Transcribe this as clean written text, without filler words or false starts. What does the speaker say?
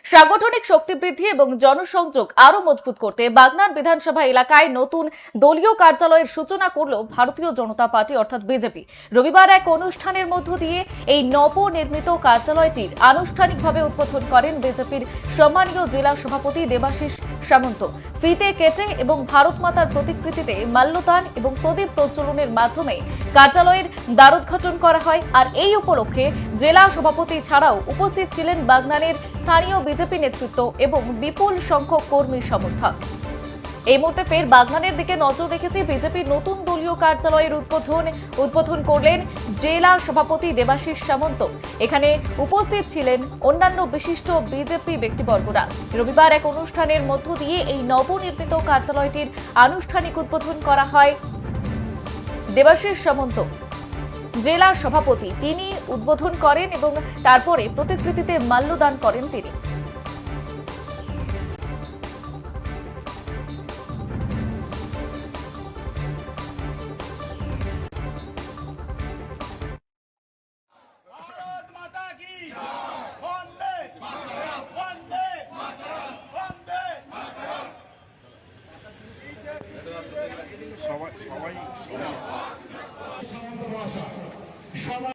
সাংগঠনিক শক্তি বৃদ্ধি এবং জনসংযোগ আরো মজবুত করতে বাগনান বিধানসভা এলাকায় নতুন দলীয় কার্যালয়ের সূচনা করল ভারতীয় জনতা পার্টি অর্থাৎ বিজেপি। রবিবার এক অনুষ্ঠানের মধ্য দিয়ে এই নবনির্মিত কার্যালয়টির আনুষ্ঠানিকভাবে উদ্বোধন করেন বিজেপির সম্মানীয় জেলা সভাপতি দেবাশিস সামন্ত। ফিতে কেটে এবং ভারত মাতার প্রতিকৃতিতে মাল্যদান এবং প্রদীপ প্রজ্বলনের মাধ্যমে কার্যালয়ের দ্বারোদ্ঘাটন করা হয়। আর এই উপলক্ষে জেলা সভাপতি ছাড়াও উপস্থিত ছিলেন বাগনানের স্থানীয় বিজেপি নেতৃত্ব এবং বিপুল সংখ্যক কর্মী সমর্থক। এই মুহূর্তে ফের বাগনানের দিকে নজর রেখেছে বিজেপির নতুন দলীয় কার্যালয়ের উদ্বোধন করলেন জেলা সভাপতি দেবাশিস সামন্ত। এখানে উপস্থিত ছিলেন অন্যান্য বিশিষ্ট বিজেপি ব্যক্তিবর্গরা। রবিবার এক অনুষ্ঠানের মধ্য দিয়ে এই নবনির্মিত কার্যালয়টির আনুষ্ঠানিক উদ্বোধন করা হয়। দেবাশিস সামন্ত জেলা সভাপতি তিনি উদ্বোধন করেন এবং তারপরে প্রতিকৃতিতে মাল্যদান করেন তিনি। সবাই